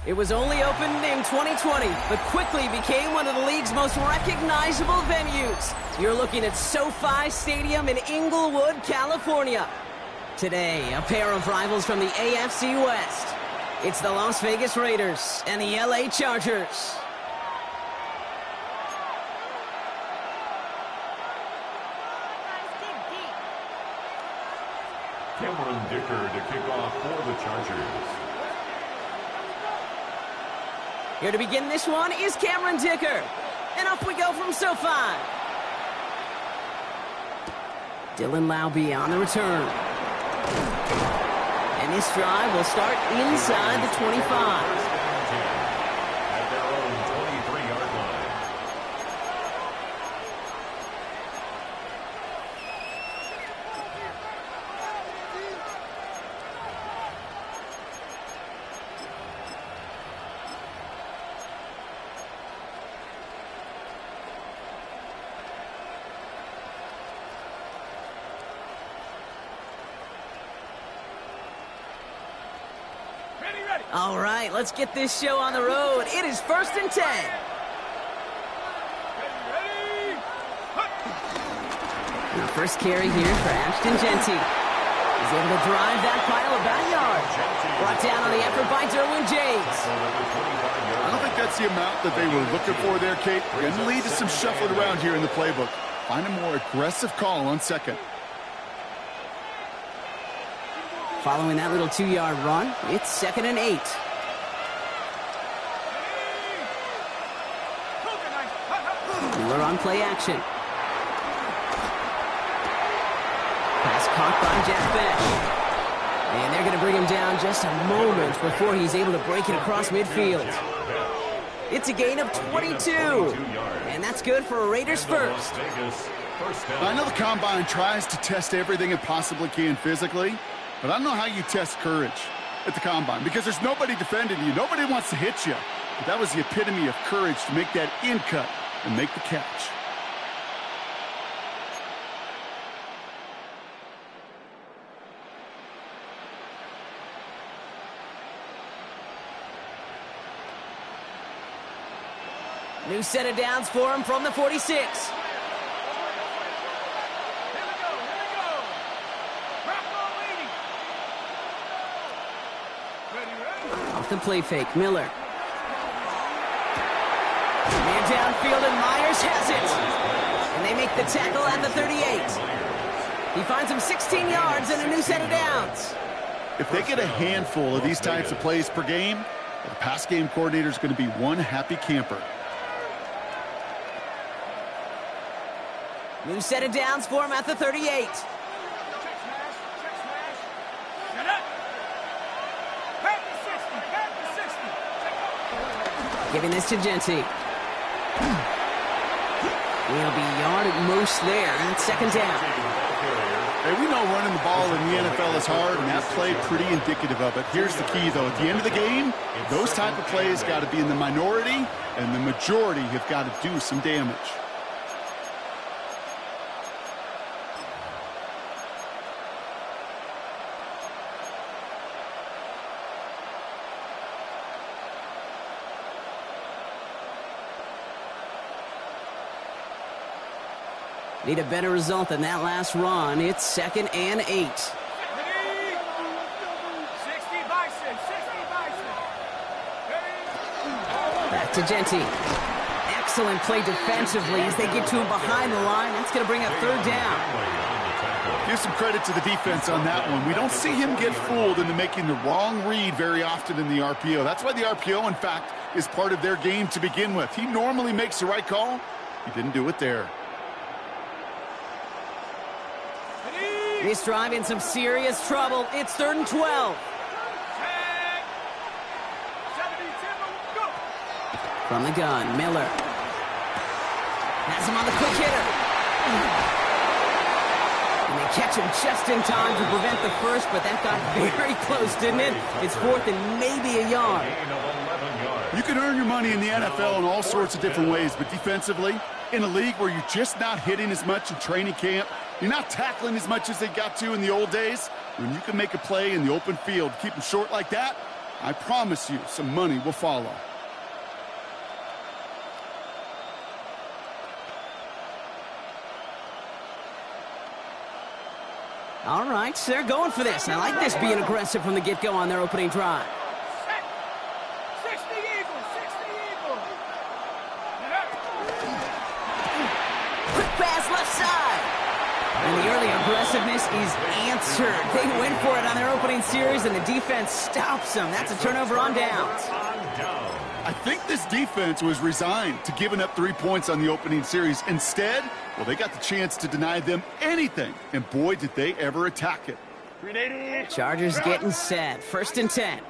It was only opened in 2020, but quickly became one of the league's most recognizable venues. You're looking at SoFi Stadium in Inglewood, California. Today, a pair of rivals from the AFC West. It's the Las Vegas Raiders and the LA Chargers. Cameron Dicker to kick off for the Chargers. Here to begin this one is Cameron Dicker. And up we go from SoFi. Dylan Laube on the return. And this drive will start inside the 25. At their own 23-yard line. All right, let's get this show on the road. It is 1st and 10. Now first carry here for Ashton Jeanty. He's able to drive that pile about yards. Brought down on the effort by Derwin James. I don't think that's the amount that they were looking for there, Kate. And the lead is some shuffling around here in the playbook. Find a more aggressive call on second. Following that little 2-yard run, it's 2nd and 8. Miller on play action. Pass caught by Jack Beck. And they're going to bring him down just a moment before he's able to break it across midfield. It's a gain of 22. And that's good for a Raiders first. I know the Combine tries to test everything it possibly can physically, but I don't know how you test courage at the Combine because there's nobody defending you. Nobody wants to hit you. But that was the epitome of courage to make that in cut and make the catch. New set of downs for him from the 46. Off the play fake, Miller. Man downfield, and Myers has it. And they make the tackle at the 38. He finds him 16 yards and a new set of downs. If they get a handful of these types of plays per game, the pass game coordinator is going to be one happy camper. New set of downs for him at the 38. Giving this to Jeanty. He'll be yard at most there, and it's 2nd down. Hey, we know running the ball in the NFL is hard, and that play pretty indicative of it. Here's the key, though. At the end of the game, those type of plays got to be in the minority, and the majority have got to do some damage. Need a better result than that last run. It's 2nd and 8. 60 Bison. Back to Jeanty. Excellent play defensively as they get to him behind the line. That's going to bring up 3rd down. Give some credit to the defense on that one. We don't see him get fooled into making the wrong read very often in the RPO. That's why the RPO, in fact, is part of their game to begin with. He normally makes the right call. He didn't do it there. This drive in some serious trouble. It's 3rd and 12. From the gun, Miller. Has him on the quick hitter. And they catch him just in time to prevent the first, but that got very close, didn't it? It's 4th and maybe a yard. You can earn your money in the NFL in all sorts of different ways, but defensively, in a league where you're just not hitting as much in training camp, you're not tackling as much as they got to in the old days, when you can make a play in the open field, keep them short like that, I promise you some money will follow. All right, so they're going for this. I like this being aggressive from the get-go on their opening drive. 60 Eagles, 60 Eagles. Quick pass left side. And the early aggressiveness is answered. They went for it on their opening series, and the defense stops them. That's a turnover on downs. I think this defense was resigned to giving up 3 points on the opening series. Instead, well, they got the chance to deny them anything, and boy, did they ever attack it. Chargers getting set. 1st and 10.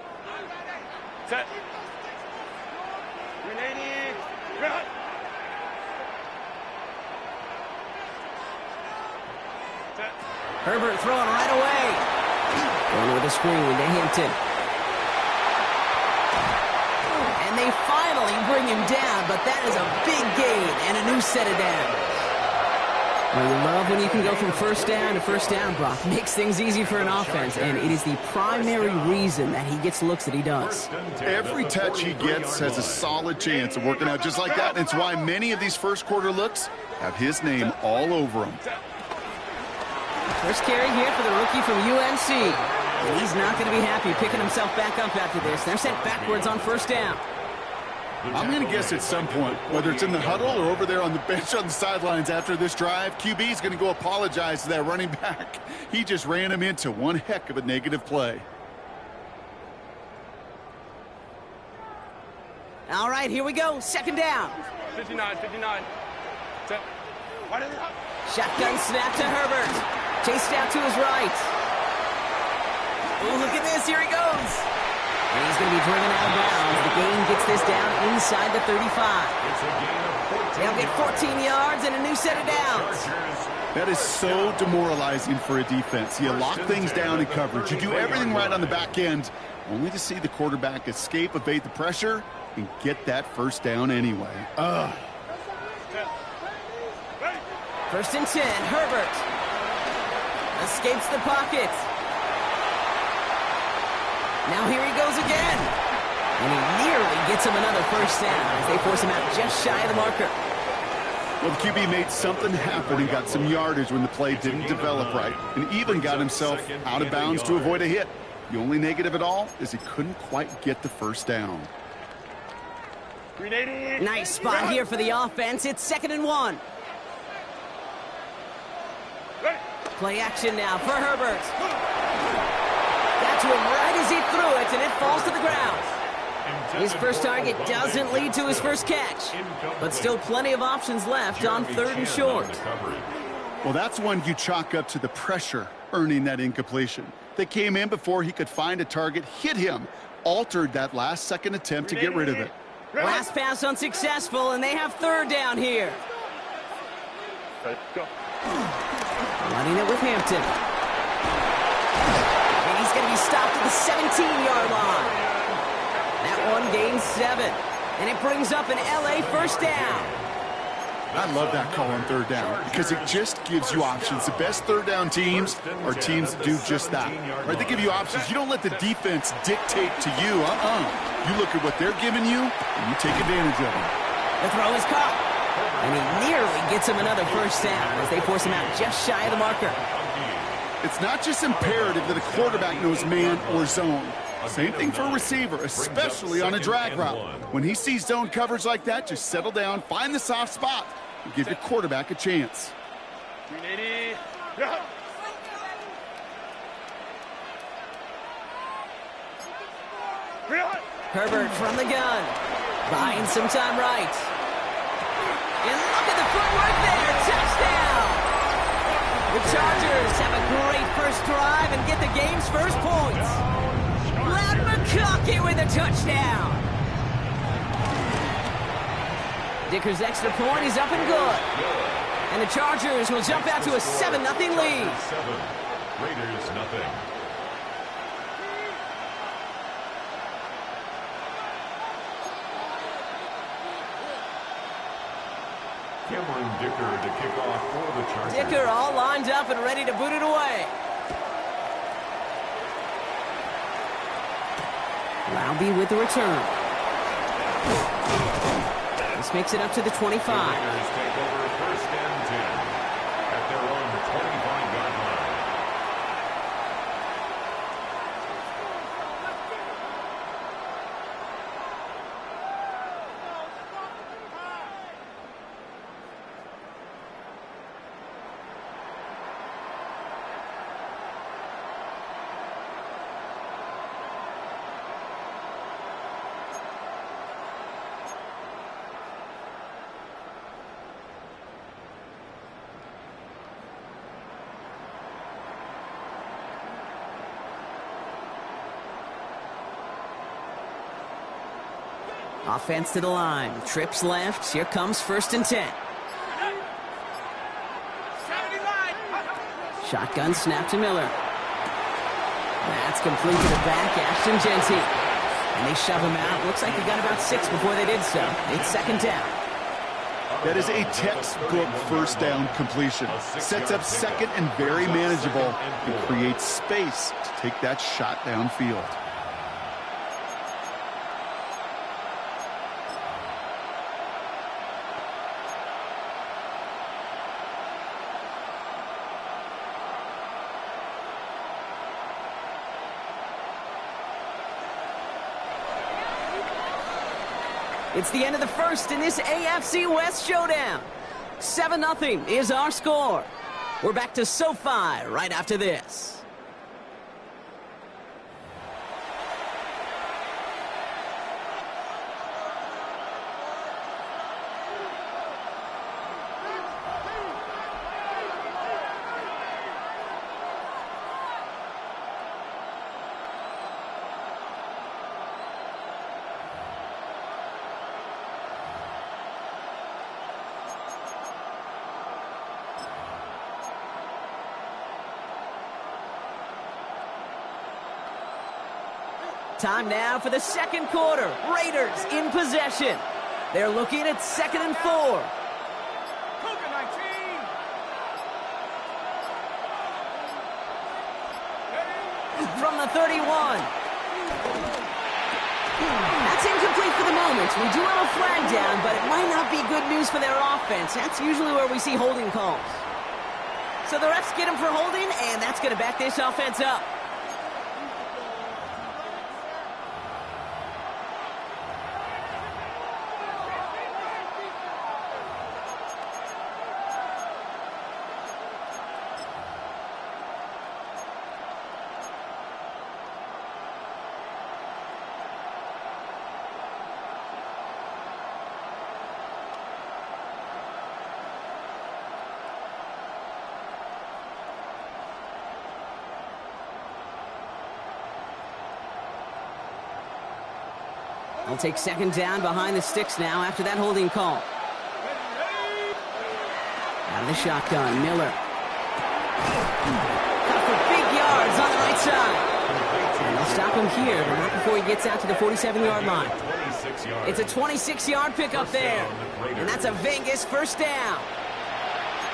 Set. Herbert throwing right away. Going with a screen to Hampton. And they finally bring him down, but that is a big gain and a new set of downs. Well, you love when you can go from 1st down to 1st down, Brock. Makes things easy for an offense, and it is the primary reason that he gets looks that he does. Every touch he gets has a solid chance of working out just like that, and it's why many of these first quarter looks have his name all over them. First carry here for the rookie from UNC. And he's not going to be happy picking himself back up after this. They're sent backwards on 1st down. I'm going to guess at some point, whether it's in the huddle or over there on the bench on the sidelines after this drive, QB is going to go apologize to that running back. He just ran him into one heck of a negative play. All right, here we go. 2nd down. 59. Set. Shotgun snap to Herbert. Chased out to his right. Oh, look at this. Here he goes. And he's going to be driven out of bounds. The gain gets this down inside the 35. They'll get 14 yards and a new set of downs. That is so demoralizing for a defense. You lock things down in coverage. You do everything right on the back end, only to see the quarterback escape, evade the pressure, and get that 1st down anyway. Ugh. 1st and 10, Herbert. Escapes the pocket. Now here he goes again. And he nearly gets him another 1st down as they force him out just shy of the marker. Well, the QB made something happen and got some yardage when the play didn't develop right, and even got himself out of bounds to avoid a hit. The only negative at all is he couldn't quite get the 1st down. Nice spot here for the offense. It's 2nd and 1. Play action now for Herbert. Got to him right as he threw it, and it falls to the ground. His first target doesn't lead to his first catch, but still plenty of options left on 3rd and short. Well, that's one you chalk up to the pressure earning that incompletion. They came in before he could find a target, hit him, altered that last-second attempt to get rid of it. Last pass unsuccessful, and they have 3rd down here. Running it with Hampton. And he's going to be stopped at the 17-yard line. That one gains 7. And it brings up an LA 1st down. I love that call on 3rd down because it just gives you options. The best 3rd down teams are teams that do just that. Right? They give you options. You don't let the defense dictate to you. You look at what they're giving you, and you take advantage of it. The throw is caught. And he nearly gets him another 1st down as they force him out just shy of the marker. It's not just imperative that a quarterback knows man or zone. Same thing for a receiver, especially on a drag route. When he sees zone coverage like that, just settle down, find the soft spot, and give your quarterback a chance. 380. Herbert from the gun. Buying some time right. And look at the footwork there. Touchdown! The Chargers have a great first drive and get the game's first points. Loud McConkey with a touchdown. Dicker's extra point is up and good. And the Chargers will jump out to a 7-0 lead. 7. Raiders nothing. Cameron Dicker to kick off for the Chargers. Dicker all lined up and ready to boot it away. Loudby with the return. This makes it up to the 25. The Raiders take over 1st and 10 at their own 25-yard line. Offense to the line. Trips left. Here comes 1st and 10. Shotgun snap to Miller. That's complete to the back. Ashton Genty. And they shove him out. Looks like he got about 6 before they did so. It's 2nd down. That is a textbook first down completion. Sets up 2nd and very manageable and creates space to take that shot downfield. It's the end of the first in this AFC West showdown. 7-0 is our score. We're back to SoFi right after this. Time now for the 2nd quarter. Raiders in possession. They're looking at 2nd and 4. From the 31. That's incomplete for the moment. We do have a flag down, but it might not be good news for their offense. That's usually where we see holding calls. So the refs get him for holding, and that's going to back this offense up. They'll take 2nd down behind the sticks now after that holding call. Out of the shotgun, Miller. Cut for big yards on the right side. And they'll stop him here, but not before he gets out to the 47-yard line. It's a 26-yard pickup there. And that's a Vegas 1st down.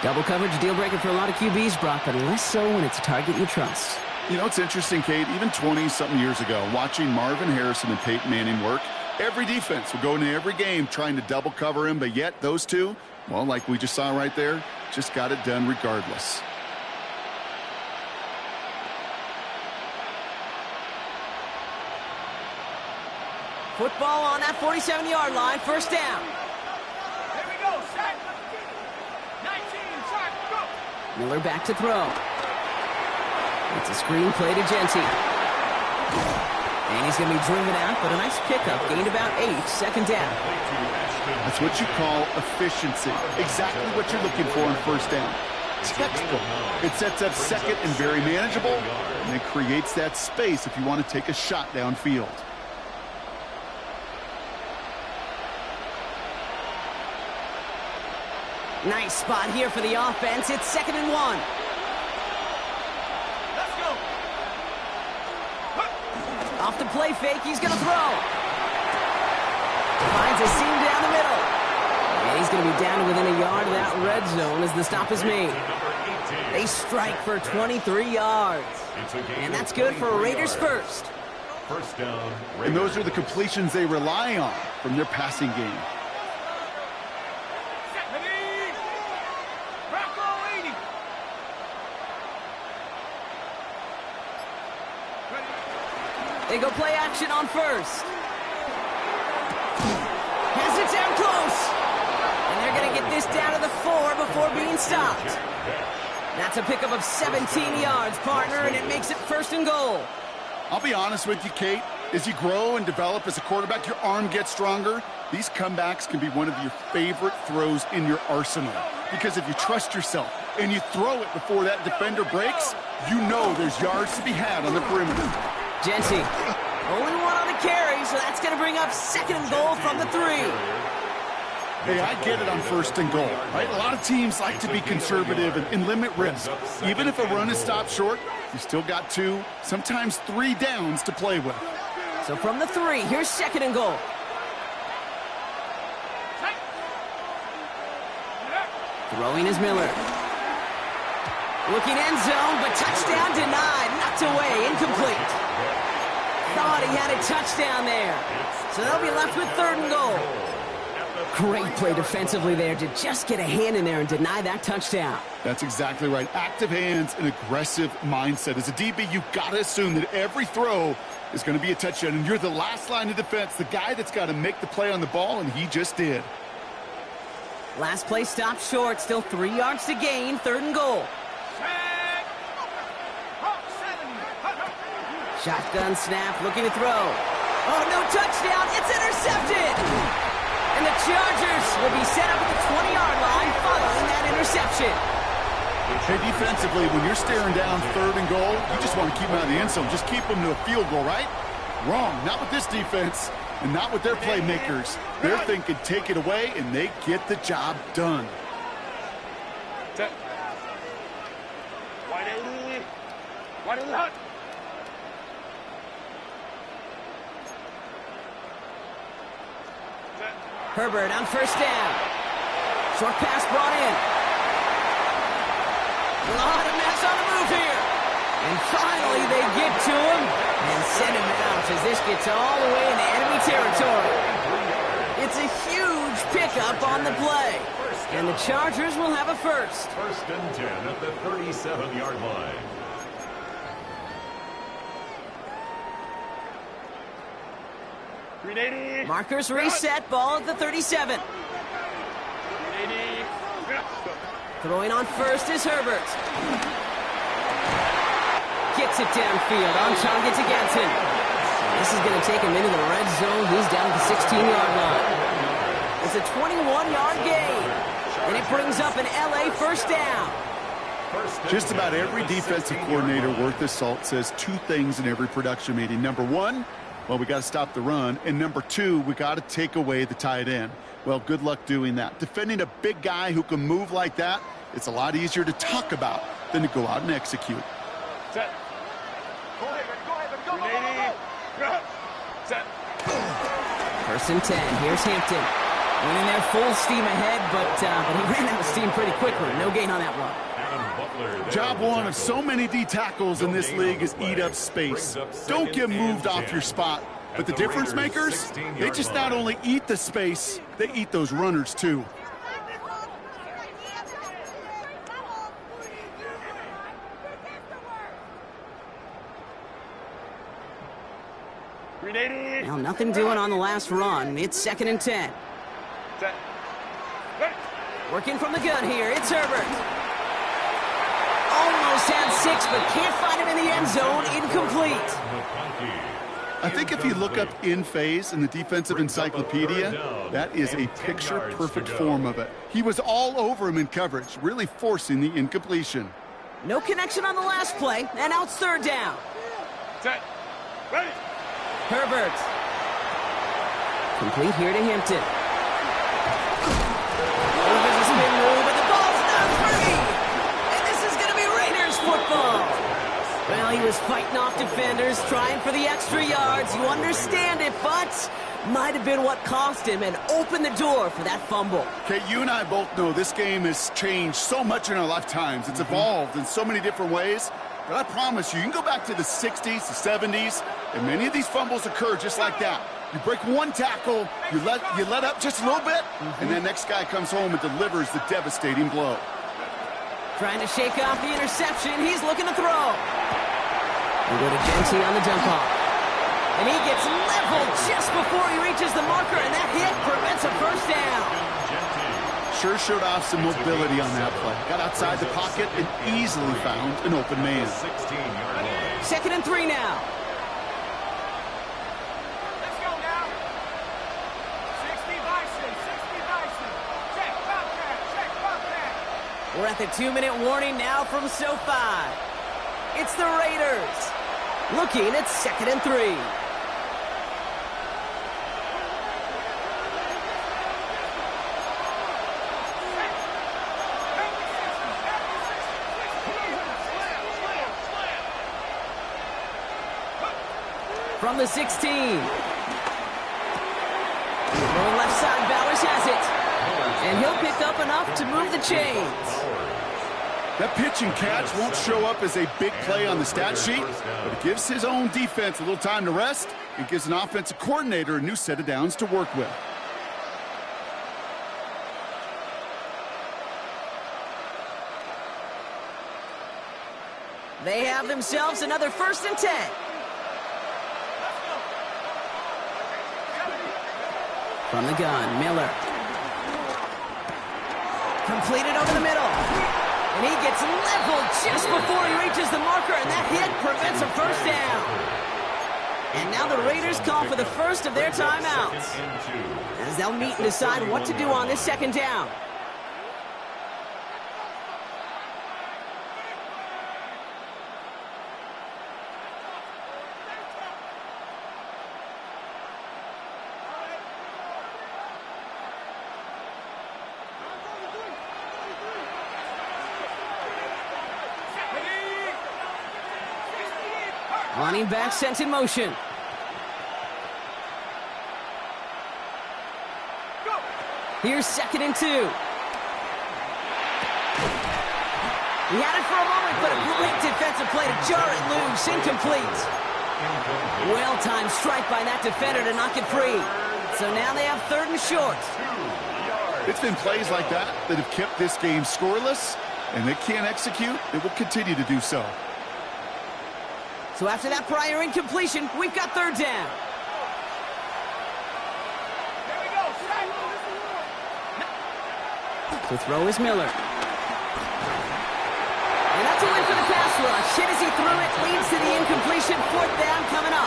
Double coverage, deal breaker for a lot of QBs, Brock, but less so when it's a target you trust. You know, it's interesting, Kate, even 20-something years ago, watching Marvin Harrison and Peyton Manning work, every defense would go into every game trying to double cover him, but yet those two, well, like we just saw right there, just got it done regardless. Football on that 47-yard line, 1st down. Here we go, set. 19, shot, go. Miller back to throw. It's a screen play to Genty. And he's going to be driven out, but a nice pickup. Gained about 8, 2nd down. That's what you call efficiency. Exactly what you're looking for on 1st down. textbook. It sets up second and very manageable, and it creates that space if you want to take a shot downfield. Nice spot here for the offense. It's 2nd and 1. Let's go. Off the play fake, he's going to throw. Finds a seam down the middle. And he's going to be down to within a yard of that red zone as the stop is made. They strike for 23 yards. And that's good for Raiders first. First down, Raiders. And those are the completions they rely on from their passing game. They go play action on first. Has it down close. And they're going to get this down to the 4 before being stopped. That's a pickup of 17 yards, partner, and it makes it 1st and goal. I'll be honest with you, Kate. As you grow and develop as a quarterback, your arm gets stronger. These comebacks can be one of your favorite throws in your arsenal. Because if you trust yourself and you throw it before that defender breaks, you know there's yards to be had on the perimeter. Genty, only one on the carry, so that's going to bring up 2nd and goal from the 3. Hey, I get it on 1st and goal, right? A lot of teams like to be conservative and limit risk. Even if a run is stopped short, you still got 2, sometimes 3 downs to play with. So from the 3, here's 2nd and goal. Throwing is Miller. Looking end zone, but touchdown denied. Knocked away, incomplete. Thought he had a touchdown there. So they'll be left with 3rd and goal. Great play defensively there to just get a hand in there and deny that touchdown. That's exactly right. Active hands and aggressive mindset. As a DB, you've got to assume that every throw is going to be a touchdown, and you're the last line of defense, the guy that's got to make the play on the ball, and he just did. Last play stopped short, still 3 yards to gain, 3rd and goal. Shotgun snap, looking to throw. Oh, no touchdown, it's intercepted! And the Chargers will be set up at the 20-yard line following that interception. Hey, defensively, when you're staring down 3rd and goal, you just want to keep them out of the end zone. Just keep them to a field goal, right? Wrong. Not with this defense and not with their playmakers. They're thinking take it away, and they get the job done. Herbert on 1st down. Short pass brought in. A lot of mess on the move here. And finally they get to him and send him out as this gets all the way into enemy territory. It's a huge pickup on the play. And the Chargers will have a first. 1st and 10 at the 37-yard line. Markers reset, ball at the 37. Throwing on first is Herbert. Gets it downfield, on target to Ganton. This is going to take him into the red zone. He's down at the 16-yard line. It's a 21-yard gain, and it brings up an LA 1st down. Just about every defensive coordinator worth his salt says 2 things in every production meeting. Number 1, well, we got to stop the run. And number 2, we got to take away the tight end. Well, good luck doing that. Defending a big guy who can move like that, it's a lot easier to talk about than to go out and execute. Set. Go ahead, go. Set. 1st and 10. Here's Hampton. Winning there full steam ahead, but he ran out of steam pretty quickly. No gain on that one. Job 1 of so many D tackles in this league is eat up space. Don't get moved off your spot. But the difference makers, they just not only eat the space, they eat those runners too. Now nothing doing on the last run. It's 2nd and 10. Working from the gun here, it's Herbert. Almost had 6, but can't find him in the end zone. Incomplete. I think if you look up in phase in the defensive encyclopedia, that is a picture-perfect form of it. He was all over him in coverage, really forcing the incompletion. No connection on the last play, and now it's third down. Set. Ready. Herbert. Complete here to Hampton. Delivers a spin move, but the ball's not free. And this is going to be Raiders football. Well, he was fighting off defenders, trying for the extra yards. You understand it, but might have been what cost him and opened the door for that fumble. Okay, you and I both know this game has changed so much in our lifetimes. It's evolved in so many different ways. But I promise you, you can go back to the 60s, the 70s, and many of these fumbles occur just like that. You break one tackle, you let up just a little bit, and then next guy comes home and delivers the devastating blow. Trying to shake off the interception. He's looking to throw. We go to Genty on the dump off. And he gets leveled just before he reaches the marker, and that hit prevents a first down. Sure showed off some mobility on that play. Got outside the pocket and easily found an open man. 16-yard line. 2nd and 3 now. Let's go now. 60 Bison. 60 Bison. Check Bobcat. Check Bobcat. We're at the 2-minute warning now from SoFi. It's the Raiders. Looking at 2nd and 3. From the 16. Going left side, Bowers has it. And he'll pick up enough to move the chains. That pitch and catch won't show up as a big play on the stat sheet, but it gives his own defense a little time to rest. It gives an offensive coordinator a new set of downs to work with. They have themselves another 1st and 10. From the gun, Miller. Completed over the middle. And he gets leveled just before he reaches the marker, and that hit prevents a first down. And now the Raiders call for the first of their timeouts, as they'll meet and decide what to do on this 2nd down. Running back sent in motion. Here's 2nd and 2. He had it for a moment, but a great defensive play to jar it loose. Incomplete. Well-timed strike by that defender to knock it free. So now they have 3rd and short. It's been plays like that that have kept this game scoreless, and they can't execute. It will continue to do so. So after that prior incompletion, we've got 3rd down. Here we go. To throw is Miller. And that's a win for the pass rush. Hit as he threw it, leads to the incompletion. 4th down coming up.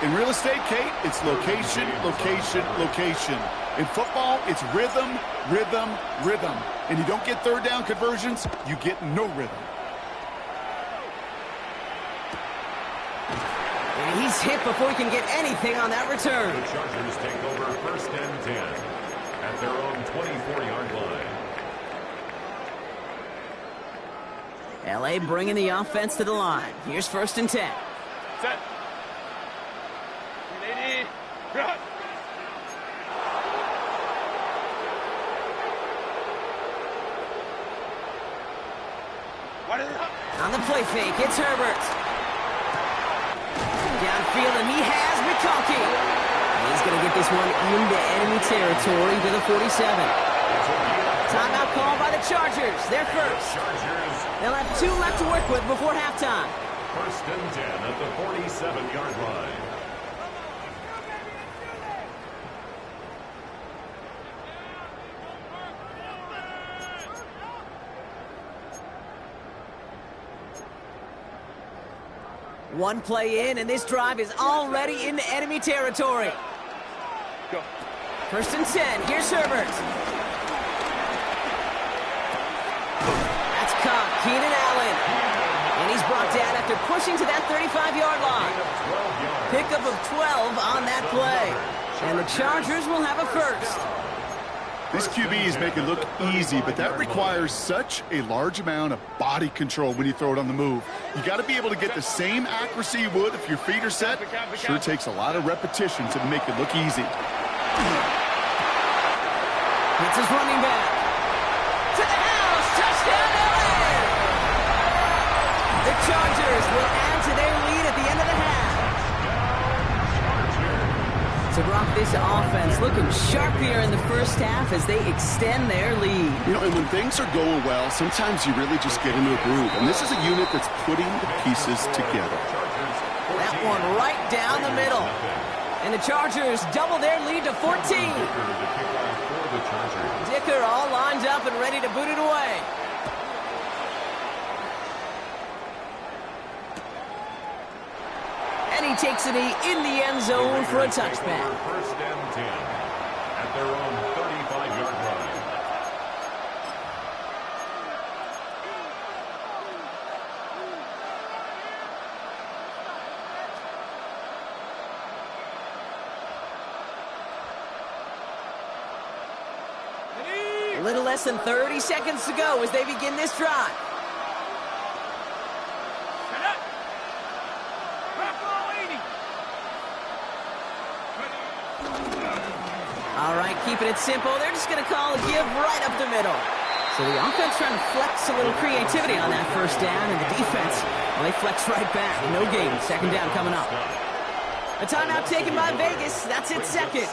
In real estate, Kate, it's location, location, location. In football, it's rhythm, rhythm, rhythm. And you don't get 3rd down conversions, you get no rhythm. And he's hit before he can get anything on that return. The Chargers take over 1st and 10 at their own 24-yard line. LA bringing the offense to the line. Here's 1st and 10. Set. Ready. Run. What is it? On the play fake, it's Herbert. Downfield, and he has McConkey. He's going to get this one into enemy territory to the 47. Timeout called by the Chargers. They're first. They'll have 2 left to work with before halftime. 1st and 10 at the 47-yard line. One play in, and this drive is already into enemy territory. Go. 1st and 10. Here's Herbert. That's caught. Keenan Allen. And he's brought down after pushing to that 35-yard line. Pickup of 12 on that play. And the Chargers will have a first. This QB is making it look easy, but that requires such a large amount of body control when you throw it on the move. You got to be able to get the same accuracy you would if your feet are set. Sure takes a lot of repetition to make it look easy. It's his running back. To the house. Touchdown, LA! The Chargers will add to their lead at the end of the half. So, Brock, this offense looking sharp here in the first half as they extend their lead. You know, and when things are going well, sometimes you really just get into a groove. And this is a unit that's putting the pieces together. That one right down the middle. And the Chargers double their lead to 14. Dicker all lined up and ready to boot it away. And he takes it in the end zone for a touchback. 1st and 10 at their own 35-yard line. A little less than 30 seconds to go as they begin this drive. All right, keeping it simple. They're just going to call a give right up the middle. So the offense trying to flex a little creativity on that first down, and the defense, well, they flex right back. No gain. 2nd down coming up. A timeout taken by Vegas. That's its second.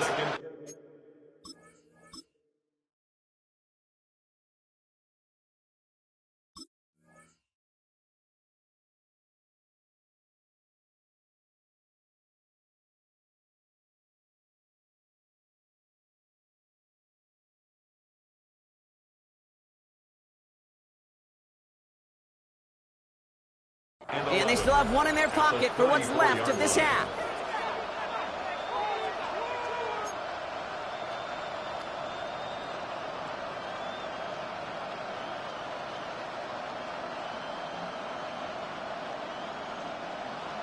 And they still have one in their pocket for what's left of this half.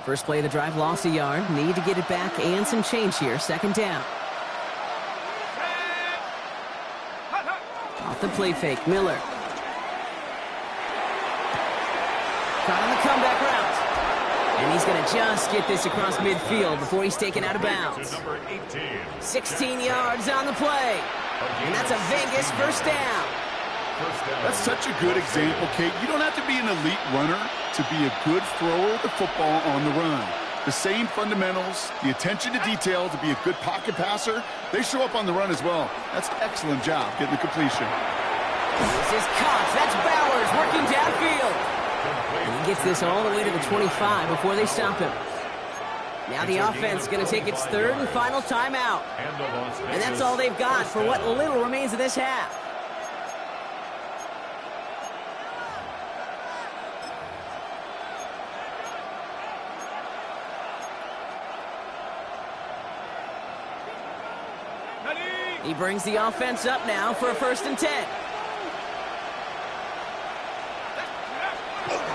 First play of the drive, lost a yard. Need to get it back and some change here. 2nd down. Off the play fake, Miller. Caught on the comeback route. And he's going to just get this across midfield before he's taken out of bounds. 16 yards on the play. And that's a Vegas 1st down. That's such a good example, Kate. You don't have to be an elite runner to be a good thrower of the football on the run. The same fundamentals, the attention to detail to be a good pocket passer, they show up on the run as well. That's an excellent job getting the completion. This is Cox. That's Bowers working downfield. And he gets this all the way to the 25 before they stop him. Now the offense is going to take its 3rd and final timeout. And that's all they've got for what little remains of this half. He brings the offense up now for a 1st and 10.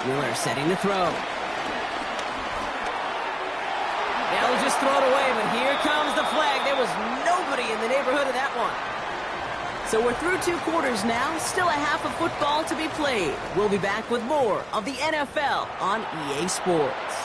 Miller setting the throw. They'll just throw it away, but here comes the flag. There was nobody in the neighborhood of that one. So we're through 2 quarters now. Still a half of football to be played. We'll be back with more of the NFL on EA Sports.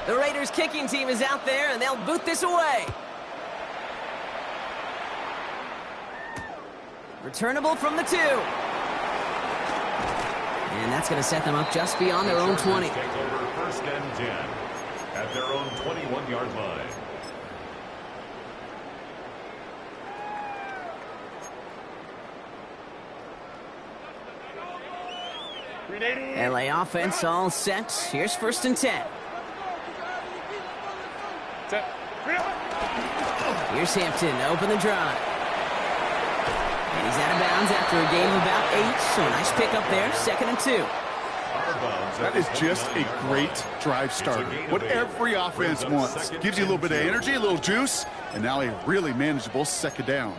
The Raiders kicking team is out there, and they'll boot this away. Returnable from the 2. And that's going to set them up just beyond their own 20. Take over 1st and 10 at their own 21-yard line. LA offense all set. Here's 1st and 10. Set. Here's Hampton to open the drive. And he's out of bounds after a gain of about 8, so a nice pickup there, 2nd and 2. That is just a great drive starter. What every offense wants. Gives you a little bit of energy, a little juice, and now a really manageable 2nd down.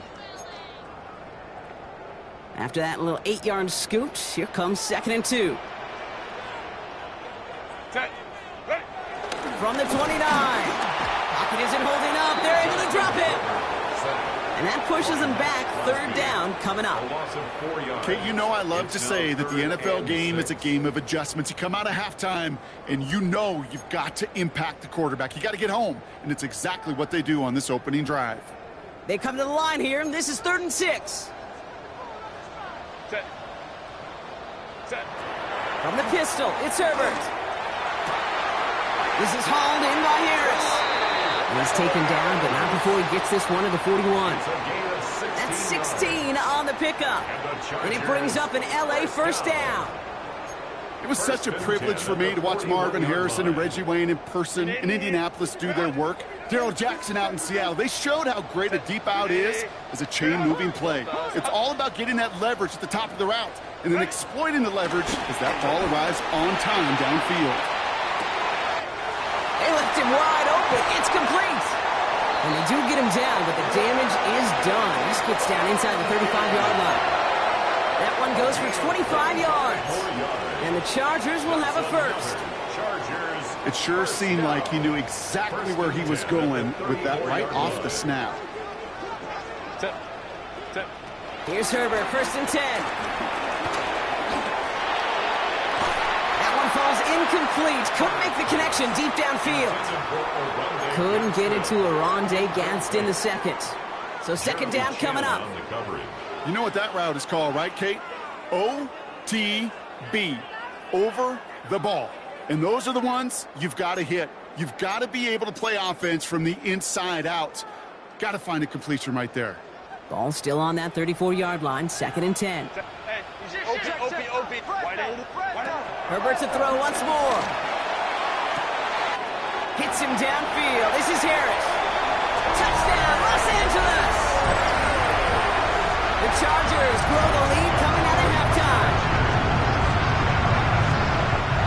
After that little 8-yard scoot, here comes 2nd and 2. From the 29. Pocket isn't holding up. They're able to drop it. And that pushes them back. 3rd down coming up. Kate, you know I love to say that the NFL game is a game of adjustments. You come out of halftime, and you know you've got to impact the quarterback. You got to get home, and it's exactly what they do on this opening drive. They come to the line here, and this is 3rd and 6. From the pistol, it's Herbert. This is hauled in by Harris. And he's taken down, but not before he gets this one to the 41. That's 16 on the pickup. And it brings up an LA 1st down. It was such a privilege for me to watch Marvin Harrison and Reggie Wayne in person in Indianapolis do their work. Darrell Jackson out in Seattle. They showed how great a deep out is as a chain-moving play. It's all about getting that leverage at the top of the route and then exploiting the leverage as that ball arrives on time downfield. They left him wide open. It's complete. And they do get him down, but the damage is done. This gets down inside the 35-yard line. That one goes for 25 yards. And the Chargers will have a 1st. It sure seemed like he knew exactly where he was going with that right off the snap. Here's Herbert, 1st and 10. That one falls incomplete. Couldn't make the connection deep downfield. Couldn't get it to Arondé Gadsden the 2nd. So 2nd down coming up. You know what that route is called, right, Kate? OTB, over the ball. And those are the ones you've got to hit. You've got to be able to play offense from the inside out. Got to find a completion right there. Ball still on that 34-yard line, 2nd and 10. Herbert to throw once more. Hits him downfield. This is Harris. Touchdown, Los Angeles! The Chargers grow the lead coming out of halftime.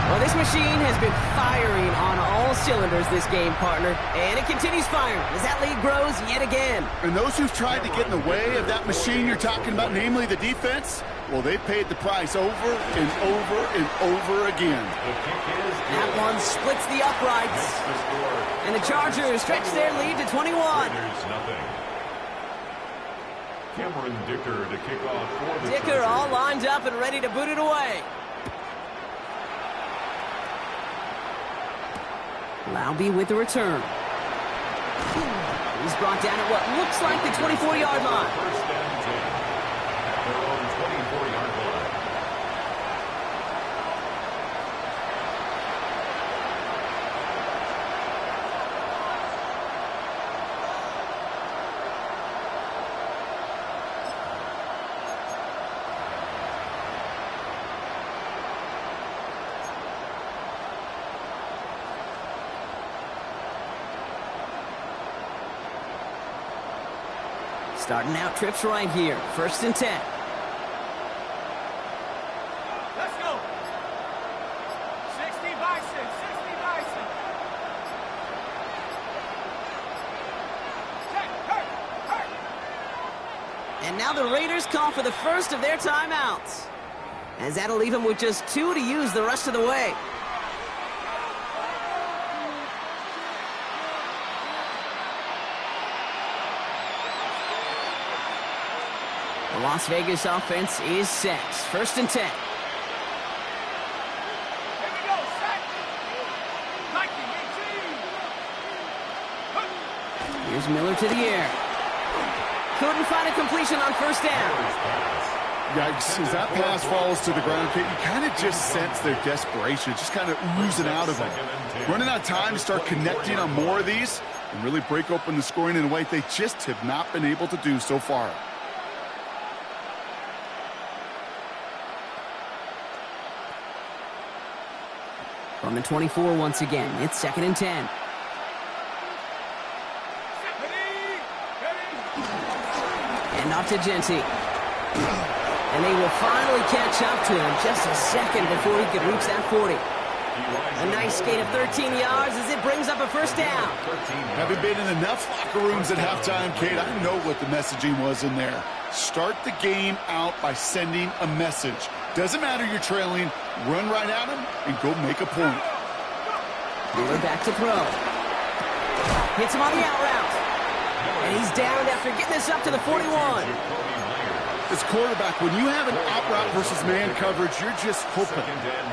Well, this machine has been firing on all cylinders this game, partner. And it continues firing as that lead grows yet again. And those who've tried to get in the way of that machine you're talking about, namely the defense, well, they paid the price over and over and over again. That one splits the uprights. And the Chargers stretch their lead to 21. Cameron Dicker to kick off for the Dicker Chargers. all lined up and ready to boot it away. Laube with the return. He's brought down at what looks like the 24-yard line. 1st and 10 at their own 24-yard line. Starting out trips right here. 1st and 10. Let's go. 60 Bison, 60 Bison. Check, hurt. And now the Raiders call for the first of their timeouts, as that'll leave them with just 2 to use the rest of the way. The Las Vegas offense is set. 1st and 10. Here we go, set. Nike, 18. Here's Miller to the air. Couldn't find a completion on 1st down. Yikes, as that pass falls to the ground, Kate, you kind of just sense their desperation, just kind of oozing out of them. Running out of time to start connecting on more of these and really break open the scoring in a way they just have not been able to do so far. From the 24 once again, it's 2nd and 10. And off to Genty. And they will finally catch up to him just a second before he could reach that 40. A nice gain of 13 yards as it brings up a first down. Having been in enough locker rooms at halftime, Kate, I know what the messaging was in there. Start the game out by sending a message. Doesn't matter you're trailing, run right at him and go make a point. Miller back to throw. Hits him on the out route. And he's down after getting this up to the 41. As quarterback, when you have an out route versus man coverage, you're just hoping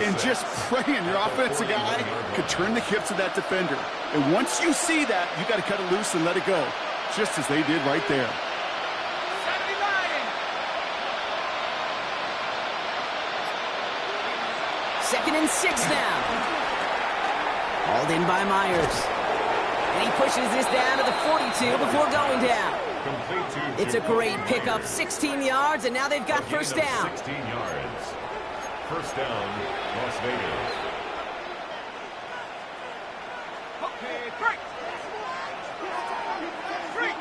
and just praying your offensive guy could turn the hips of that defender. And once you see that, you got to cut it loose and let it go, just as they did right there. 2nd and 6 now. Hauled in by Myers. And he pushes this down to the 42 before going down. It's a great pickup, 16 yards, and now they've got first down. 16 yards. First down, Las Vegas. Okay, break. Street.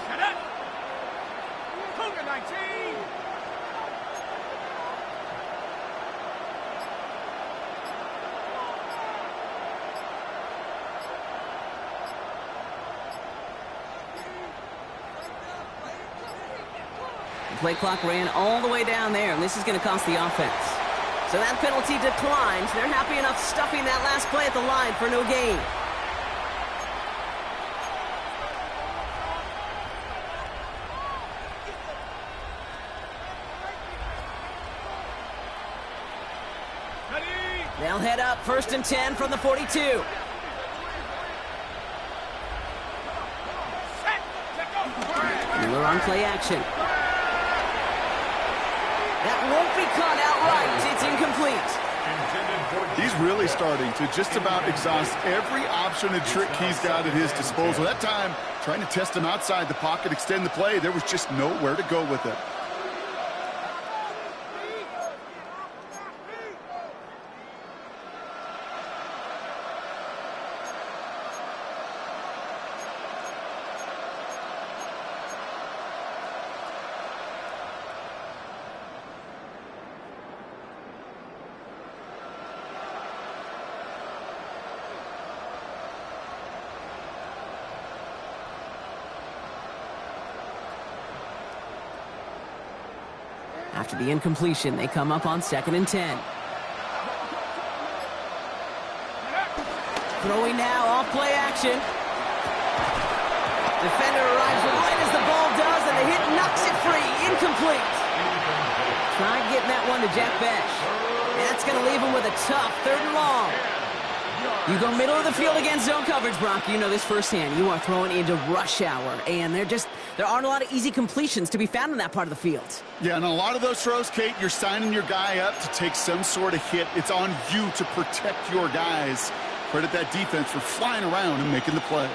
Shut up. Cougar 19. The play clock ran all the way down there, and this is going to cost the offense. So that penalty declines. They're happy enough stuffing that last play at the line for no gain. They'll head up 1st and 10 from the 42. Miller on play action. That won't be caught outright. It's incomplete. He's really starting to just about exhaust every option and trick he's got at his disposal. That time, trying to test him outside the pocket, extend the play, there was just nowhere to go with it. After the incompletion, they come up on 2nd and 10. Throwing now, off play action. Defender arrives right as the ball does, and the hit knocks it free. Incomplete. Try getting that one to Jack Besh. That's going to leave him with a tough 3rd and long. You go middle of the field against zone coverage, Brock. You know this firsthand. You are throwing into rush hour, and there aren't a lot of easy completions to be found in that part of the field. Yeah, and a lot of those throws, Kate, you're signing your guy up to take some sort of hit. It's on you to protect your guys. Credit that defense for flying around and making the play.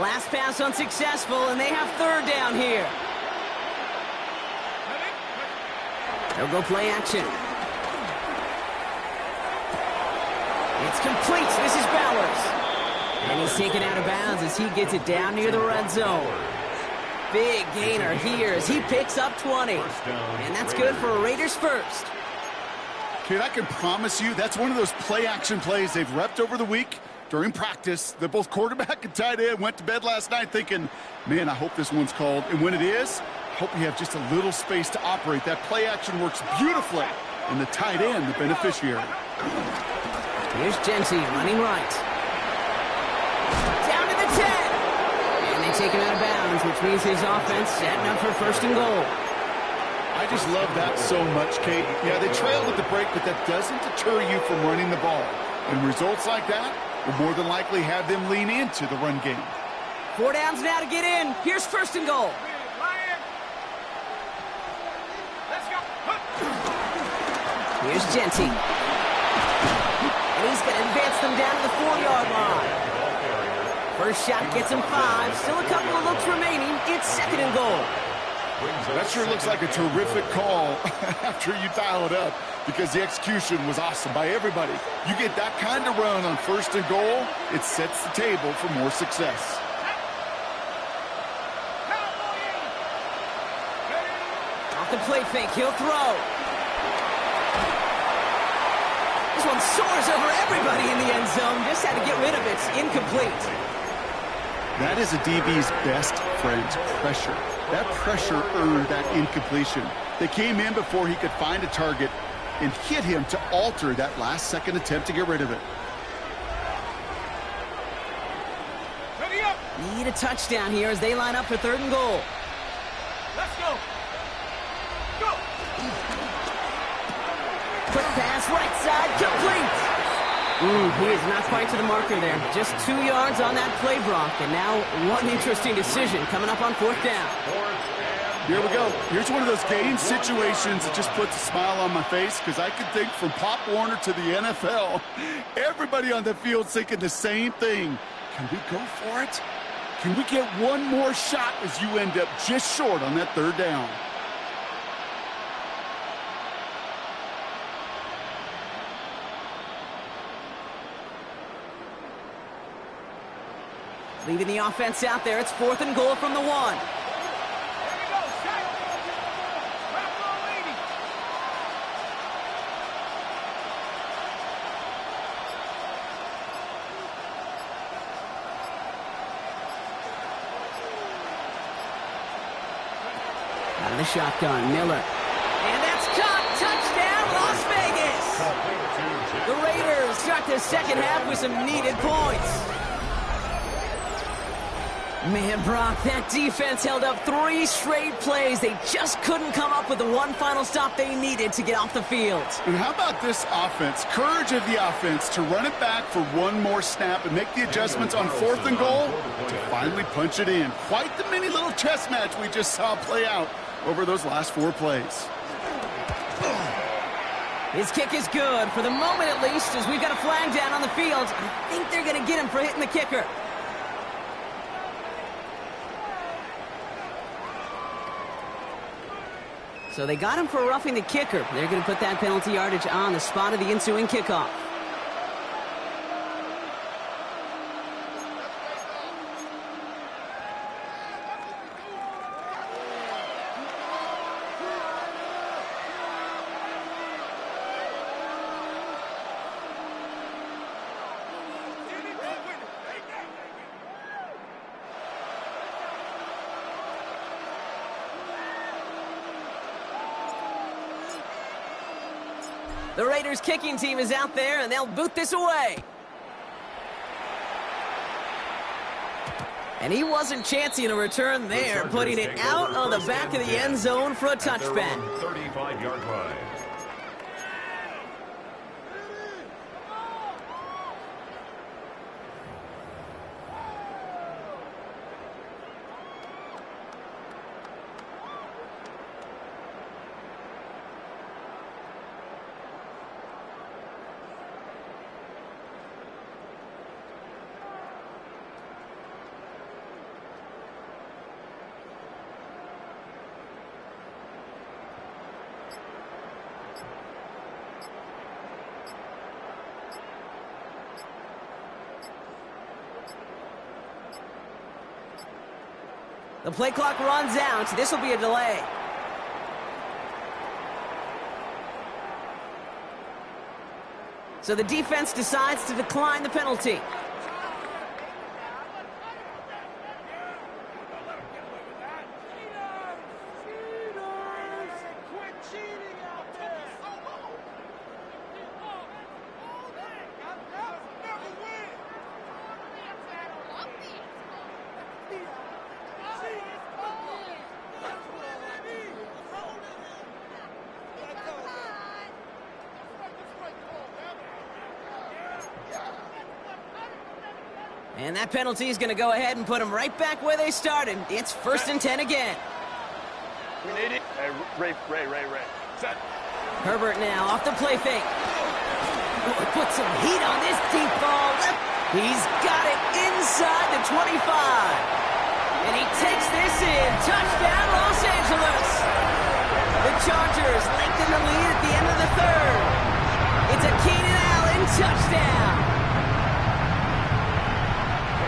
Last pass unsuccessful, and they have 3rd down here. They'll go play action. It's complete. This is Bowers. And he's taken out of bounds as he gets it down near the red zone. Big gainer here as he picks up 20. And that's good for a Raiders first. Kate, I can promise you that's one of those play action plays they've repped over the week. During practice, that both quarterback and tight end went to bed last night thinking, man, I hope this one's called. And when it is, I hope you have just a little space to operate. That play action works beautifully, and the tight end, the beneficiary. Here's Genty running right. Down to the 10. And they take him out of bounds, which means his offense setting up for 1st and goal. I just love that so much, Kate. Yeah, they trailed at the break, but that doesn't deter you from running the ball. And results like that will more than likely have them lean into the run game. 4 downs now to get in. Here's 1st and goal. Let's go. Here's Genty. And he's going to advance them down to the 4-yard line. First shot gets him 5. Still a couple of looks remaining. It's 2nd and goal. That sure looks like a terrific call after you dial it up, because the execution was awesome by everybody. You get that kind of run on 1st and goal, it sets the table for more success. Off the play fake, he'll throw. This one soars over everybody in the end zone. Just had to get rid of it. Incomplete. That is a DB's best friend, pressure. That pressure earned that incompletion. They came in before he could find a target and hit him to alter that last-second attempt to get rid of it. Need a touchdown here as they line up for 3rd and goal. Let's go. Go. Quick pass, right side, complete. He is not quite to the marker there. Just 2 yards on that play, Brock. And now one interesting decision coming up on 4th down. Here we go. Here's one of those game situations that just puts a smile on my face, because I can think from Pop Warner to the NFL, everybody on the field thinking the same thing. Can we go for it? Can we get one more shot as you end up just short on that 3rd down? Leaving the offense out there. It's 4th and goal from the 1. There you go, Shaq. Wrap on lady. Out of the shotgun, Miller. And that's caught. Touchdown, Las Vegas. The Raiders start the 2nd half with some needed points. Man, Brock, that defense held up 3 straight plays. They just couldn't come up with the one final stop they needed to get off the field. And how about this offense? Courage of the offense to run it back for one more snap and make the adjustments on 4th and goal to finally punch it in. Quite the mini little chess match we just saw play out over those last 4 plays. His kick is good, for the moment at least, as we've got a flag down on the field. I think they're going to get him for hitting the kicker. So they got him for roughing the kicker. They're going to put that penalty yardage on the spot of the ensuing kickoff. The Raiders kicking team is out there, and they'll boot this away. And he wasn't chancing a return there, putting it out on the back of the end zone for a touchback. 35-yard line. The play clock runs out. This will be a delay. So the defense decides to decline the penalty. And that penalty is going to go ahead and put them right back where they started. It's 1st and 10 again. We need it. Hey, Ray. Set. Herbert now off the play fake. Put some heat on this deep ball. He's got it inside the 25. And he takes this in. Touchdown, Los Angeles. touchdown!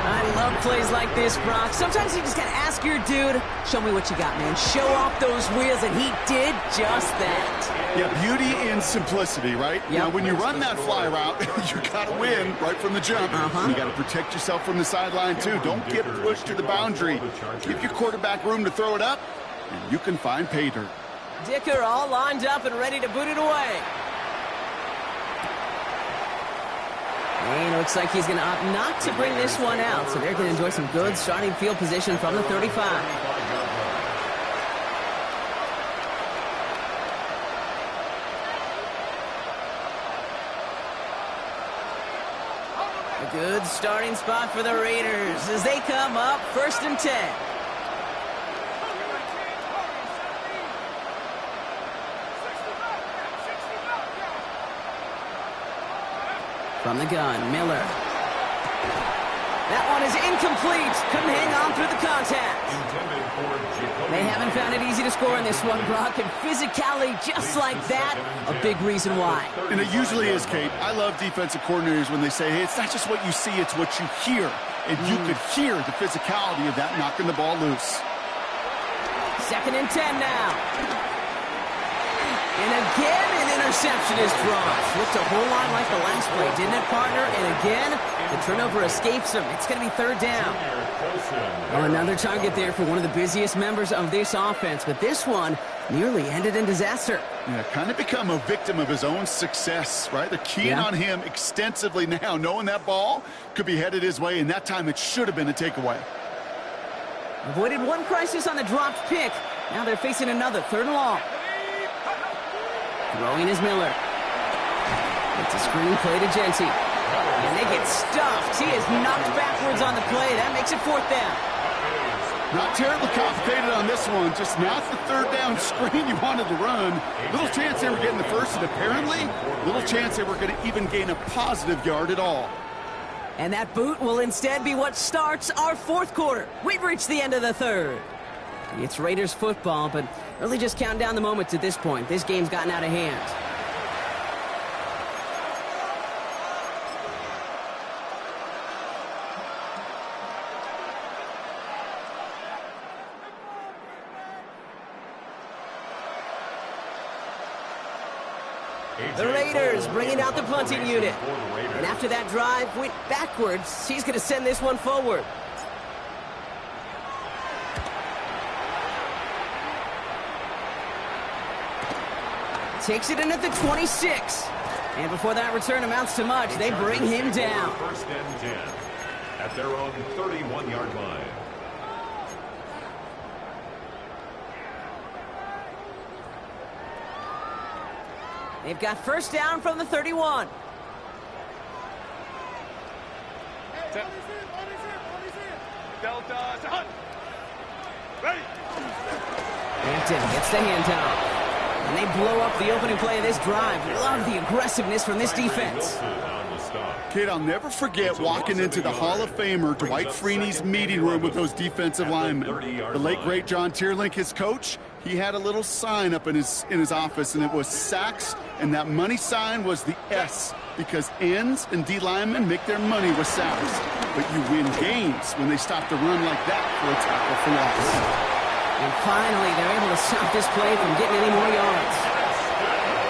I love plays like this, Brock. Sometimes you just gotta ask your dude, show me what you got, man. Show off those wheels, and he did just that. Yeah, beauty in simplicity, right? Yep. Now, when you run that fly route, you gotta win right from the jump. You gotta protect yourself from the sideline, too. Don't get pushed to the boundary. Give your quarterback room to throw it up, and you can find pay dirt. Dicker all lined up and ready to boot it away. And it looks like he's going to opt not to bring this one out, so they're going to enjoy some good starting field position from the 35. A good starting spot for the Raiders as they come up 1st and 10. From the gun, Miller. That one is incomplete. Couldn't hang on through the contact. They haven't found it easy to score in this one, Brock, and physicality just like that, a big reason why. And it usually is, Kate. I love defensive coordinators when they say, hey, it's not just what you see, it's what you hear. And you could hear the physicality of that knocking the ball loose. 2nd and 10 now. And again, an interception is dropped. Looked a whole lot like the last play, didn't it, partner? And again, the turnover escapes him. It's going to be 3rd down. Oh, another target there for one of the busiest members of this offense, but this one nearly ended in disaster. Yeah, kind of become a victim of his own success, right? They're keying on him extensively now, knowing that ball could be headed his way, and that time it should have been a takeaway. Avoided one crisis on the dropped pick. Now they're facing another 3rd and long. Throwing is Miller. It's a screen play to Genty. And they get stuffed. He is knocked backwards on the play. That makes it 4th down. Not terribly complicated on this one. Just not the 3rd down screen you wanted to run. Little chance they were getting the first, and apparently, little chance they were going to even gain a positive yard at all. And that boot will instead be what starts our 4th quarter. We've reached the end of the 3rd. It's Raiders football, but really just counting down the moments at this point. This game's gotten out of hand. The Raiders bringing out the punting unit. And after that drive went backwards, he's going to send this one forward. Takes it in at the 26. And before that return amounts to much, they bring him down. 1st and 10 at their own 31-yard line. They've got 1st down from the 31. Delta, hunt. Ready. Hampton gets the handoff. And they blow up the opening play of this drive. Love the aggressiveness from this defense. Kid, I'll never forget walking into the Hall of Famer Dwight Freeney's meeting room with those defensive linemen. The late, great John Tierlink, his coach, he had a little sign up in his office, and it was sacks, and that money sign was the S, because ends and D linemen make their money with sacks. But you win games when they stop to run like that for a tackle for loss. And finally, they're able to stop this play from getting any more yards.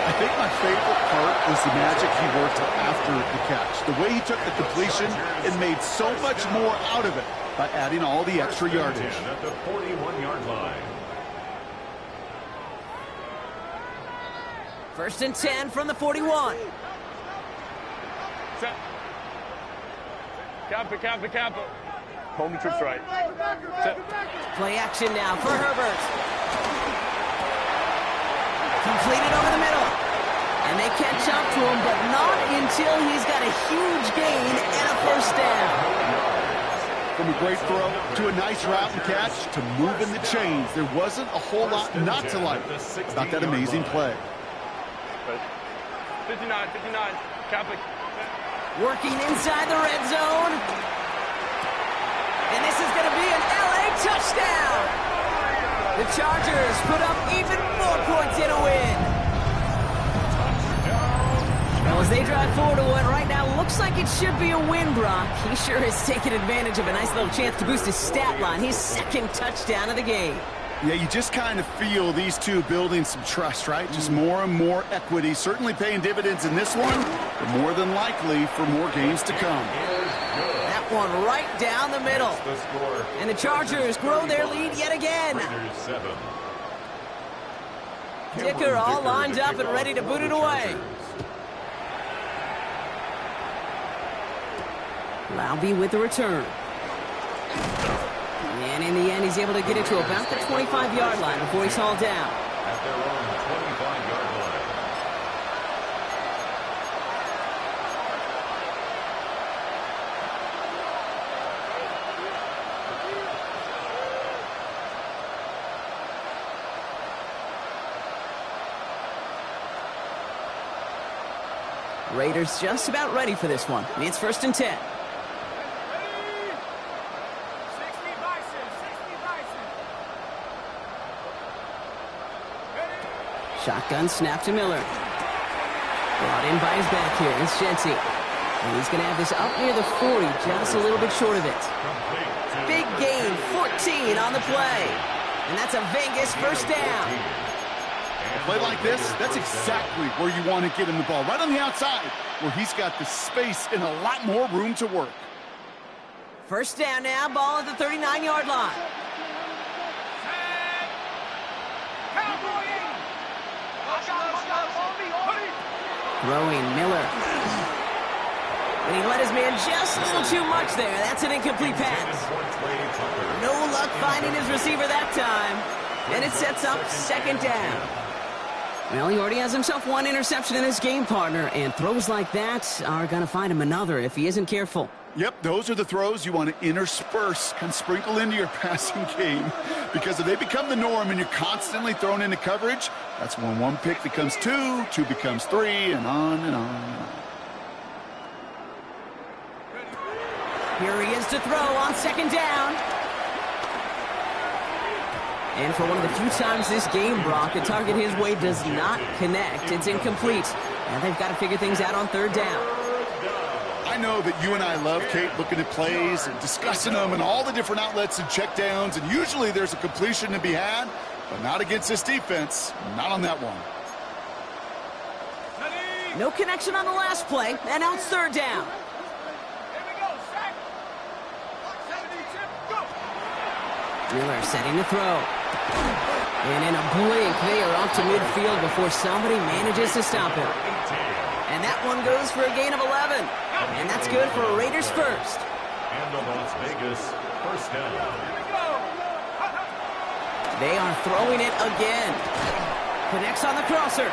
I think my favorite part was the magic he worked after the catch. The way he took the completion and made so much more out of it by adding all the extra yardage. At the 41-yard line. 1st and 10 from the 41. Set. Camp it. Home the troops right. Set. Play action now for Herbert. Completed over the middle. And they catch up to him, but not until he's got a huge gain and a 1st down. From a great throw to a nice route and catch to moving the chains, there wasn't a whole lot not to like about that amazing play. 59. Catholic. Working inside the red zone. And this is going to be an LA touchdown. The Chargers put up even more points in a win. Well, as they drive forward to what right now looks like it should be a win, Brock. He sure has taken advantage of a nice little chance to boost his stat line. His second touchdown of the game. Yeah, you just kind of feel these two building some trust, right? Just more and more equity. Certainly paying dividends in this one, but more than likely for more games to come. That one right down the middle. And the Chargers grow their lead yet again. Dicker all lined up and ready to boot it away. Laube with the return. And in the end, he's able to get it to about the 25-yard line before he's hauled down. At their own 25-yard line. Raiders just about ready for this one. It's 1st and 10. Shotgun snap to Miller. Brought in by his back here. It's Jency. And he's going to have this up near the 40, just a little bit short of it. Big gain, 14 on the play. And that's a Vegas first down. A play like this, that's exactly where you want to get him the ball. Right on the outside, where he's got the space and a lot more room to work. First down now, ball at the 39-yard line. Throwing Miller. And he let his man just a little too much there. That's an incomplete pass. No luck finding his receiver that time. And it sets up 2nd down. Well, he already has himself one interception in his game, partner. And throws like that are going to find him another if he isn't careful. Yep, those are the throws you want to intersperse, kind of sprinkle into your passing game. Because if they become the norm and you're constantly thrown into coverage, that's when one pick becomes two, two becomes three, and on and on and on. Here he is to throw on 2nd down. And for one of the few times this game, Brock, the target his way does not connect. It's incomplete. And they've got to figure things out on 3rd down. I know that you and I love, Kate, looking at plays and discussing them and all the different outlets and checkdowns, and usually there's a completion to be had, but not against this defense, not on that one. No connection on the last play, and now it's 3rd down. Miller setting to throw. And in a blink, they are off to midfield before somebody manages to stop him. And that one goes for a gain of 11. And that's good for a Raiders first. And the Las Vegas first down. They are throwing it again. Connects on the crosser.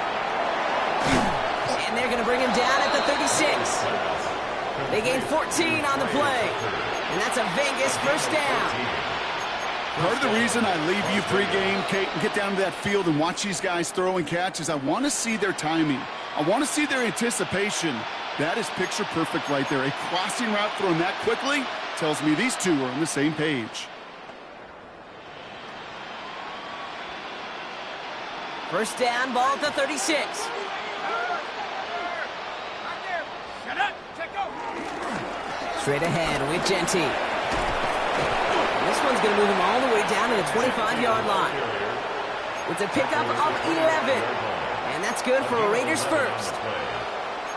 And they're going to bring him down at the 36. They gain 14 on the play. And that's a Vegas first down. Part of the reason I leave you pregame, Kate, and get down to that field and watch these guys throw and catch is I want to see their timing. I want to see their anticipation. That is picture perfect right there. A crossing route thrown that quickly tells me these two are on the same page. First down, ball at the 36. Straight ahead with Genty. This one's going to move him all the way down to the 25-yard line. It's a pickup of 11. And that's good for a Raiders first.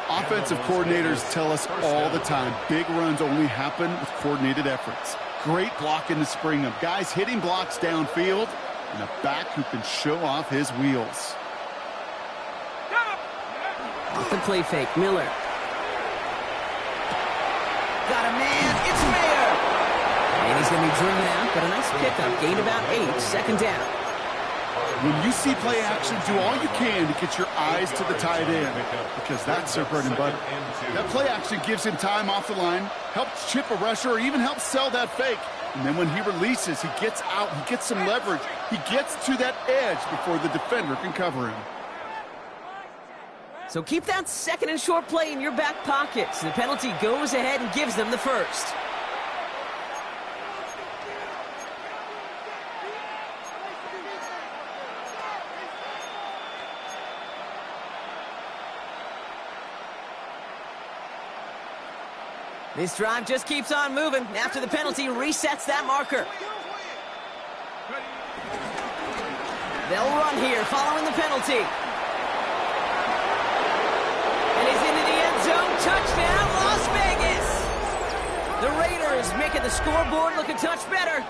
Offensive coordinators tell us all the time, big runs only happen with coordinated efforts. Great blocking to spring them. Guys hitting blocks downfield, and a back who can show off his wheels. Off the play fake, Miller. Got a man, it's Mayer. And he's going to be driven out, but a nice pickup. Gain about 8, 2nd down. When you see play action, do all you can to get your eyes to the tight end, because that's their bread and butter. That play action gives him time off the line, helps chip a rusher, or even helps sell that fake. And then when he releases, he gets out, he gets some leverage. He gets to that edge before the defender can cover him. So keep that 2nd and short play in your back pocket. So the penalty goes ahead and gives them the first. This drive just keeps on moving. After the penalty, resets that marker. They'll run here following the penalty. And he's into the end zone. Touchdown, Las Vegas. The Raiders making the scoreboard look a touch better.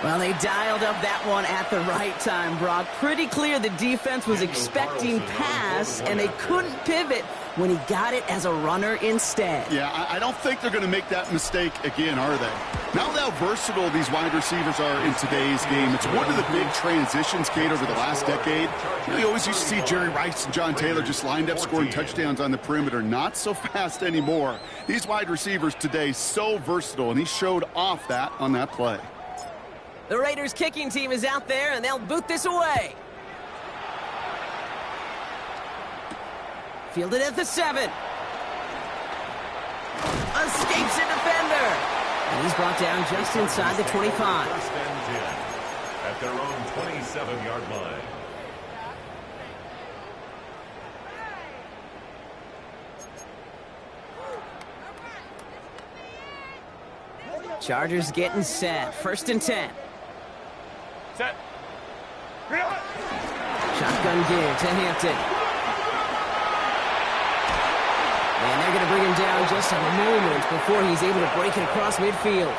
Well, they dialed up that one at the right time, Brock. Pretty clear the defense was expecting pass, and they couldn't pivot when he got it as a runner instead. Yeah, I don't think they're going to make that mistake again, are they? Now how versatile these wide receivers are in today's game. It's one of the big transitions, Kate, over the last decade. You always used to see Jerry Rice and John Taylor just lined up scoring touchdowns on the perimeter. Not so fast anymore. These wide receivers today, so versatile, and he showed off that on that play. The Raiders kicking team is out there, and they'll boot this away. Fielded at the 7. Escapes a defender. And he's brought down just inside the 25. First and 10 at their own 27-yard line. Chargers getting set. First and 10. Set. Shotgun give to Hampton. And they're going to bring him down just a moment before he's able to break it across midfield.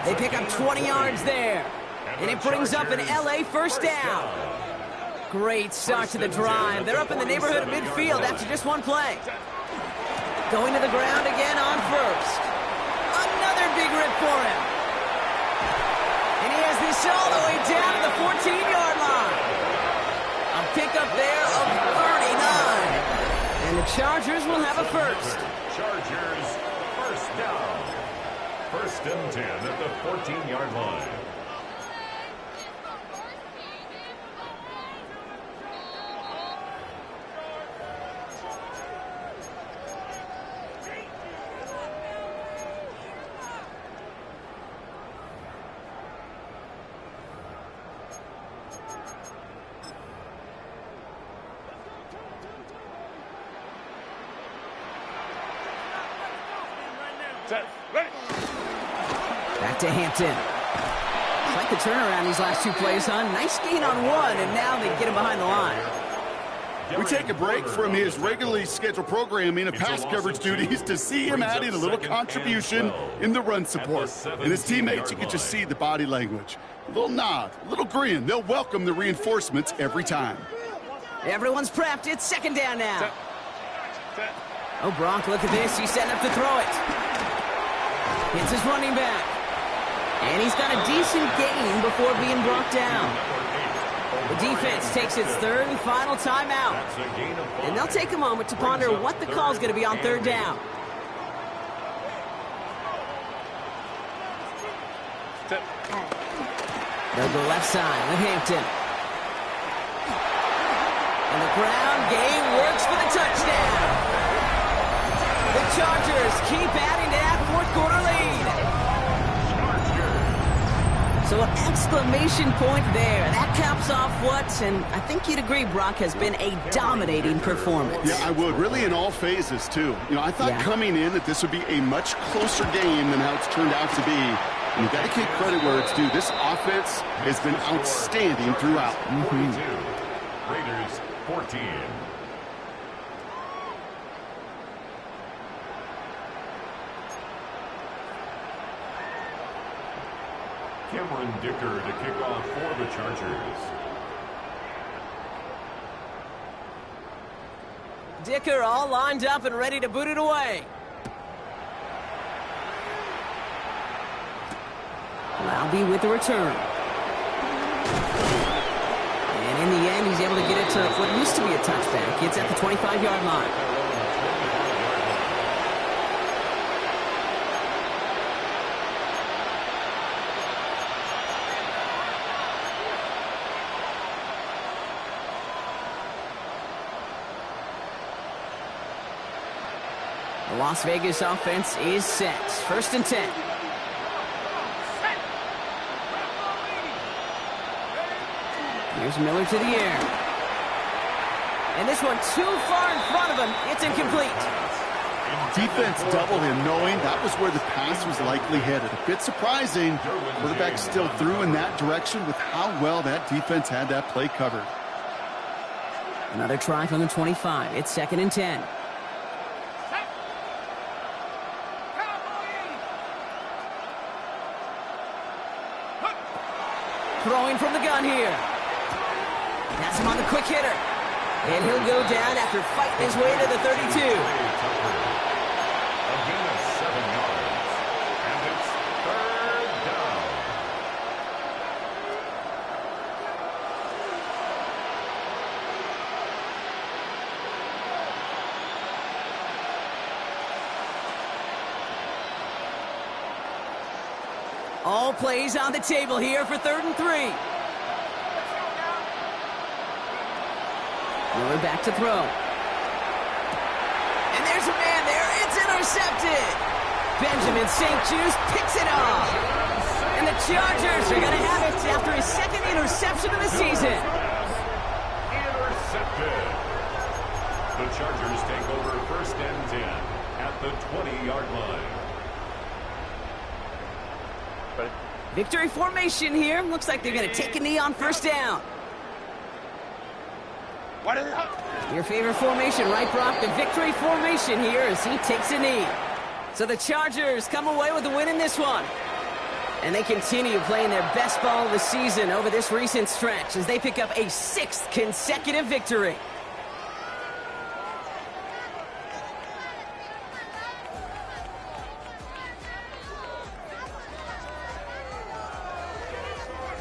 They pick up 20 yards there. And it brings up an LA first down. Great start to the drive. They're up in the neighborhood of midfield after just one play. Going to the ground again on first. Another big rip for him. And he has this all the way down to the 14-yard line. A pickup there of 39. And the Chargers will have a first. Chargers first down. First and 10 at the 14-yard line. Set. Ready. Back to Hampton. Quite the turnaround these last two plays, huh? Nice gain on one, and now they get him behind the line. We take a break from his regularly scheduled programming of pass coverage duties to see him adding a little contribution in the run support. And his teammates, you can just see the body language. A little nod, a little grin. They'll welcome the reinforcements every time. Everyone's prepped. It's second down now. Set. Set. Oh, Brock, look at this. He's setting up to throw it. Hits his running back. And he's got a decent gain before being brought down. The defense takes its third and final timeout. And they'll take a moment to ponder what the call is going to be on third down. Set. They'll go left side with Hampton. And the ground game works for the touchdown. The Chargers keep adding to that fourth quarter lead. So an exclamation point there. That caps off what, and I think you'd agree, Brock, has been a dominating performance. Yeah, I would. Really in all phases, too. You know, I thought coming in that this would be a much closer game than how it's turned out to be. And you got to give credit where it's due. This offense has been outstanding throughout. 42. Raiders 14. Cameron Dicker to kick off for the Chargers. Dicker all lined up and ready to boot it away. Laube with the return. And in the end, he's able to get it to what used to be a touchback. It's at the 25-yard line. The Las Vegas offense is set. First and 10. Here's Miller to the air. And this one too far in front of him. It's incomplete. Defense doubled him, knowing that was where the pass was likely headed. A bit surprising. Quarterback still threw in that direction with how well that defense had that play covered. Another try from the 25. It's 2nd and 10. Throwing from the gun here. That's him on the quick hitter. And he'll go down after fighting his way to the 32. Again at 7 yards. And it's 3rd down. All plays on the table here for 3rd and 3. Miller back to throw. And there's a man there. It's intercepted. Benjamin St. Juice picks it off. And the Chargers are going to have it after his 2nd interception of the season. Intercepted. The Chargers take over 1st and 10 at the 20-yard line. Victory formation here. Looks like they're going to take a knee on 1st down. Your favorite formation, right, Brock? The victory formation here as he takes a knee. So the Chargers come away with the win in this one. And they continue playing their best ball of the season over this recent stretch as they pick up a 6th consecutive victory.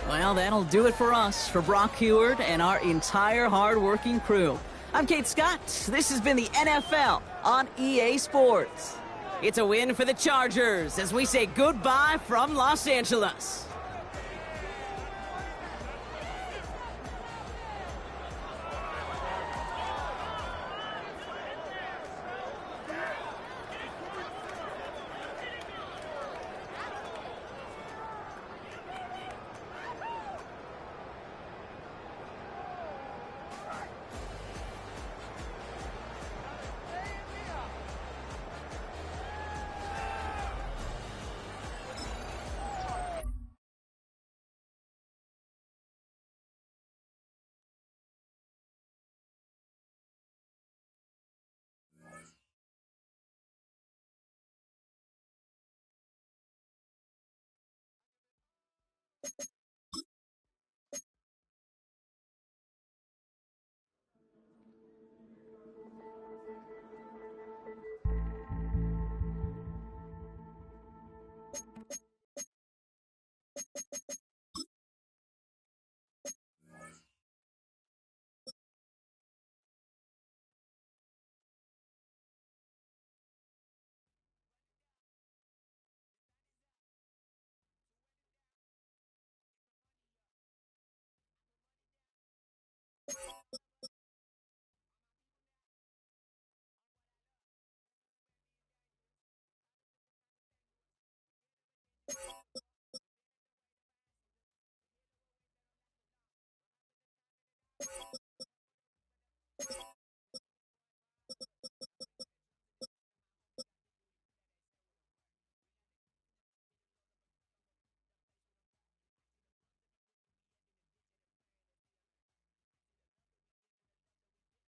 Well, that'll do it for us, for Brock Heward and our entire hard-working crew. I'm Kate Scott. This has been the NFL on EA Sports. It's a win for the Chargers as we say goodbye from Los Angeles.